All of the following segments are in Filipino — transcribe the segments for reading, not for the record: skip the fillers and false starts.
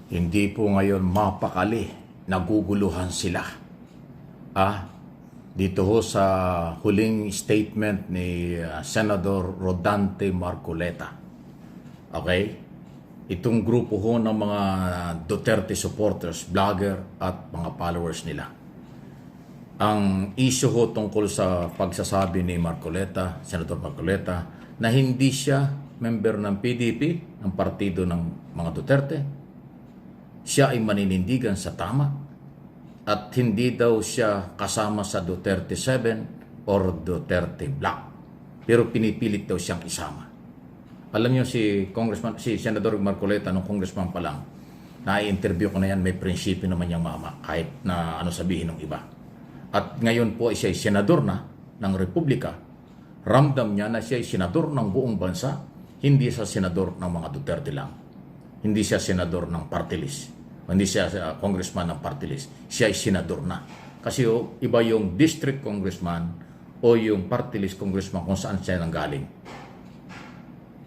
Hindi po ngayon mapakali, naguguluhan sila. Dito ho sa huling statement ni Senador Rodante Marcoleta. Okay? Itong grupo ho ng mga Duterte supporters, vlogger at mga followers nila. Ang issue ho tungkol sa pagsasabi ni Marcoleta, Senador Marcoleta, na hindi siya member ng PDP, ng partido ng mga Duterte. Siya ay maninindigan sa tama at hindi daw siya kasama sa Duterte 7 or Duterte Black. Pero pinipilit daw siyang isama. Alam niyo si Senador Marcoleta nung congressman pa lang, na-interview ko na yan, may prinsipyo naman yung mama kahit na ano sabihin ng iba. At ngayon po siya ay senador na ng Republika. Ramdam niya na siya ay senador ng buong bansa, hindi siya senador ng mga Duterte lang. Hindi siya senador ng party list. Hindi siya congressman ng party list. Siya ay senador na. Kasi iba yung district congressman o yung party list congressman kung saan siya nanggaling.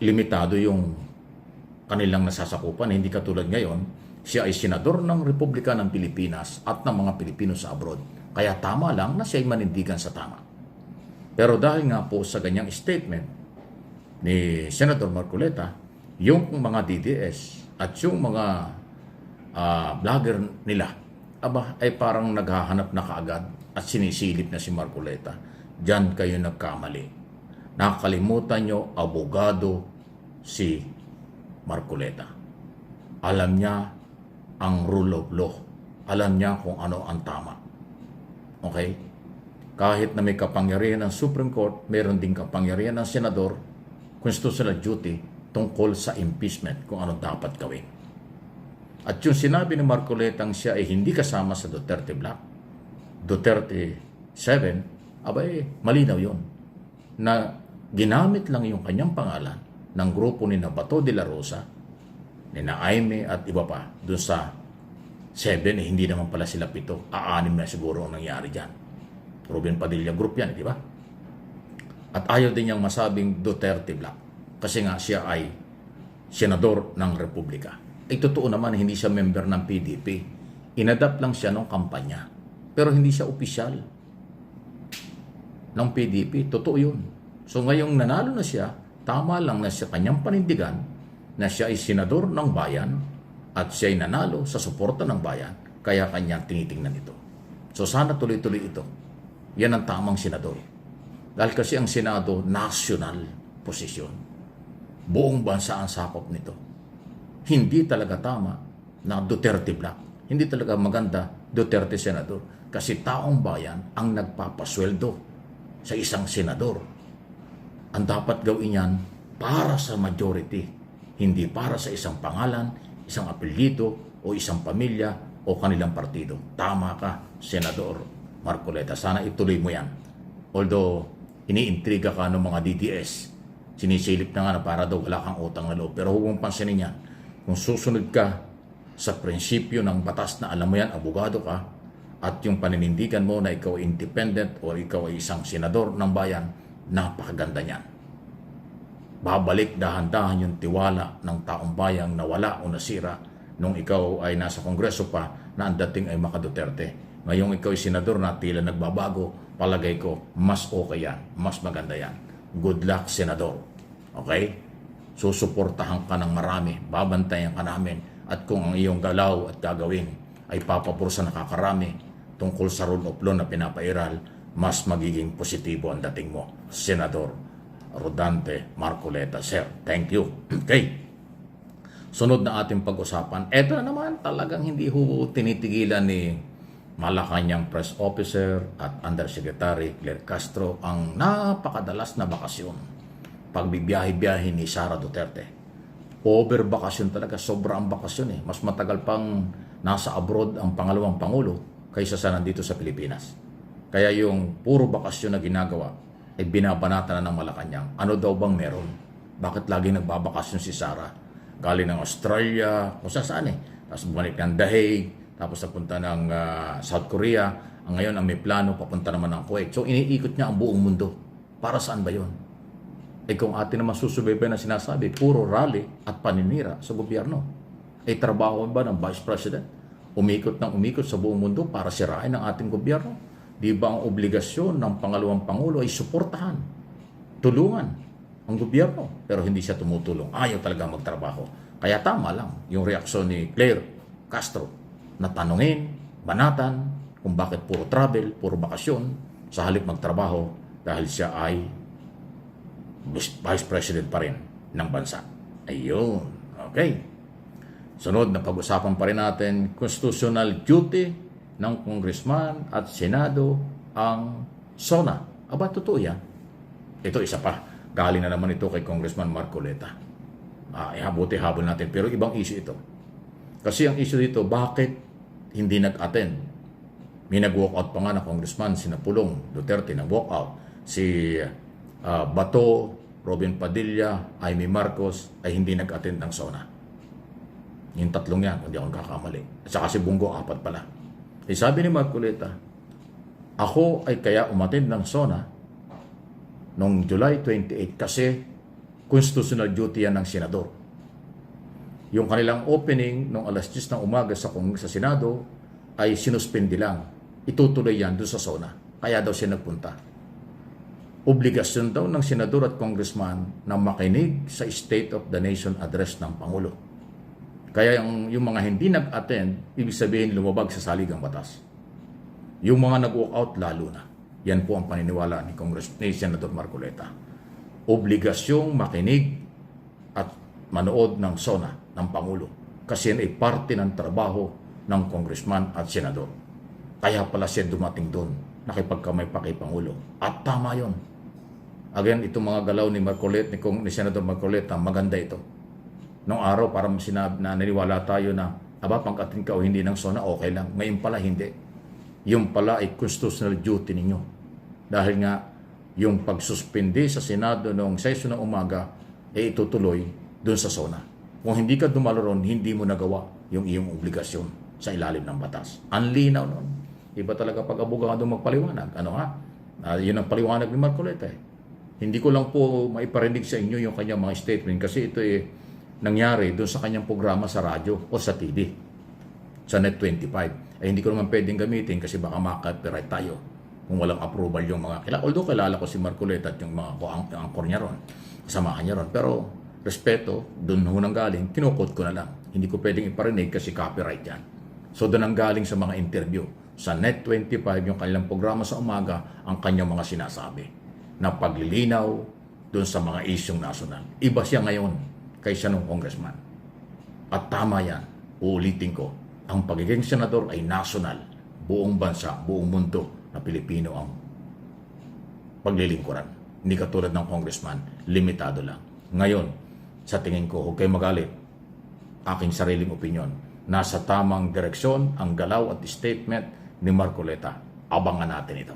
Limitado yung kanilang nasasakupan. Hindi katulad ngayon, siya ay senador ng Republika ng Pilipinas at ng mga Pilipino sa abroad. Kaya tama lang na siya ay manindigan sa tama. Pero dahil nga po sa ganyang statement ni Senator Marcoleta, yung mga DDS at yung mga vlogger nila, ay parang naghahanap na kaagad at sinisilip na si Marcoleta. Diyan kayo nagkamali. Nakalimutan nyo, abogado si Marcoleta. Alam niya ang rule of law. Alam niya kung ano ang tama. Okay? Kahit na may kapangyarihan ng Supreme Court, meron din kapangyarihan ng Senador, constitutional duty tungkol sa impeachment kung ano dapat gawin. At yung sinabi ni Marcoleta siya ay hindi kasama sa Duterte Black, Duterte 7, malinaw yun. Na ginamit lang yung kanyang pangalan ng grupo ni Bato de la Rosa, ni Aimee at iba pa, doon sa 7, hindi naman pala sila 7, 6 na siguro ang nangyari dyan. Ruben Padilla Group yan, di ba? At ayaw din niyang masabing Duterte Black kasi nga siya ay senador ng Republika. Ay totoo naman hindi siya member ng PDP. Inadapt lang siya ng kampanya. Pero hindi siya opisyal ng PDP. Totoo yun. So ngayong nanalo na siya, tama lang na siya kanyang panindigan na siya ay senador ng bayan at siya ay nanalo sa suporta ng bayan. Kaya kanyang tinitingnan ito. So sana tuloy-tuloy ito. Yan ang tamang senador. Dahil kasi ang Senado, national posisyon. Buong bansa ang sakop nito. Hindi talaga tama na Duterte Black. Hindi talaga maganda Duterte Senador. Kasi taong bayan ang nagpapasweldo sa isang senador. Ang dapat gawin yan para sa majority. Hindi para sa isang pangalan, isang apelyido, o isang pamilya, o kanilang partido. Tama ka, Senador Marcoleta. Sana ituloy mo yan. Although, iniintriga ka ng mga DDS. Sinisilip na nga na para daw wala kang utang na loob. Pero huwag mong pansinin yan. Kung susunod ka sa prinsipyo ng batas na alam mo yan, abogado ka, at yung paninindigan mo na ikaw ay independent o ikaw ay isang senador ng bayan, napakaganda niyan. Babalik dahan-dahan yung tiwala ng taong bayang nawala o nasira nung ikaw ay nasa kongreso pa na ang dating ay maka-Duterte. Ngayong ikaw ay senador na tila nagbabago, palagay ko, mas okay yan, mas maganda yan. Good luck, senador. Okay? Susuportahan ka ng marami, babantayan ka namin, at kung ang iyong galaw at gagawin ay papapuro sa nakakarami tungkol sa rule of law na pinapairal, mas magiging positibo ang dating mo, Senador Rodante Marcoleta. Sir, thank you. Okay. Sunod na ating pag-usapan. Ito na naman, talagang hindi ho tinitigilan ni Malacanang Press Officer at Undersecretary Claire Castro ang napakadalas na bakasyon. Pagbibiyahe-biyahe ni Sara Duterte. Over bakasyon talaga, sobrang bakasyon . Mas matagal pang nasa abroad ang pangalawang pangulo kaysa sa nandito sa Pilipinas. Kaya yung puro bakasyon na ginagawa ay binabanata na ng Malacanang. Ano daw bang meron? Bakit lagi nagbabakasyon si Sara? Galing ng Australia, kung saan . Tapos bumalik ng The Hague, tapos napunta ng South Korea. Ngayon ang may plano, papunta naman ng Kuwait. So iniikot niya ang buong mundo. Para saan ba yun? Kung atin naman susubaybay na sinasabi, puro rally at paninira sa gobyerno. Ay trabaho ba ng Vice President? Umikot ng umikot sa buong mundo para sirain ang ating gobyerno? Di ba ang obligasyon ng pangalawang Pangulo ay suportahan, tulungan ang gobyerno? Pero hindi siya tumutulong. Ayaw talaga magtrabaho. Kaya tama lang yung reaksyon ni Claire Castro na tanungin, banatan, kung bakit puro travel, puro bakasyon, sa halip magtrabaho dahil siya ay Vice President pa rin ng bansa. Ayun. Okay. Sunod na pag-usapan pa rin natin, constitutional duty ng Congressman at Senado ang SONA. Aba, totoo yan. Ito isa pa. Galing na naman ito kay Congressman Marcoleta. Buti habol natin. Pero ibang issue ito. Kasi ang issue dito, bakit hindi nag-attend? May nag-walkout pa nga na Congressman, si Napulong Duterte, nag-walkout. Si Bato, Robin Padilla, Amy Marcos ay hindi nag-attend ng SONA. Yung tatlong yan, hindi ako kakamali. At saka si Bungo, 4 pala. Sabi ni Marcoleta, ako ay kaya umattend ng SONA noong July 28 kasi constitutional duty yan ng senador. Yung kanilang opening noong alas 10 ng umaga sa Senado ay sinuspindi lang. Itutuloy yan doon sa SONA. Kaya daw siya nagpunta. Obligasyon daw ng senador at congressman na makinig sa State of the Nation address ng Pangulo. Kaya yung mga hindi nag-attend, ibig sabihin lumabag sa saligang batas. Yung mga nag-walk-out, lalo na. Yan po ang paniniwala ni Senator Marcoleta. Obligasyong makinig at manood ng SONA ng Pangulo. Kasi yan ay parte ng trabaho ng congressman at senador. Kaya pala siya dumating doon, nakipagkamay pa kay Pangulo. At tama yun. Again, itong mga galaw ni Marcoleta, ni Senator Marcoleta, maganda ito. Noong araw, parang sinabi na naniwala tayo na, pang-attend ka o hindi ng SONA, okay lang. Ngayon pala, hindi. Yung pala ay constitutional duty ninyo. Dahil nga, yung pagsuspindi sa Senado noong session ng umaga, ay itutuloy doon sa SONA. Kung hindi ka dumalo ron, hindi mo nagawa yung iyong obligasyon sa ilalim ng batas. Ang linaw nun. Iba talaga pag abogado magpaliwanag. Yun ang paliwanag ni Marcoleta. Hindi ko lang po maiparinig sa inyo yung kanyang mga statement kasi ito nangyari doon sa kanyang programa sa radyo o sa TV, sa Net 25. Hindi ko naman pwedeng gamitin kasi baka maka-copyright tayo kung walang approval yung mga kilala. Although kilala ko si Marcoleta at yung mga angkor niya ron, kasamahan niya ron. Pero respeto, doon nang galing, kinukot ko na lang. Hindi ko pwedeng iparinig kasi copyright yan. So doon ang galing sa mga interview. Sa Net 25, yung kanilang programa sa umaga, ang kanyang mga sinasabi na paglilinaw doon sa mga isyong nasyonal. Iba siya ngayon kaysa nung congressman. At tama yan, uulitin ko, ang pagiging senador ay national, buong bansa, buong mundo na Pilipino ang paglilingkuran. Hindi katulad ng congressman, limitado lang. Ngayon, sa tingin ko, huwag kayo magalit, aking sariling opinion, nasa tamang direksyon ang galaw at statement ni Marcoleta. Abangan natin ito.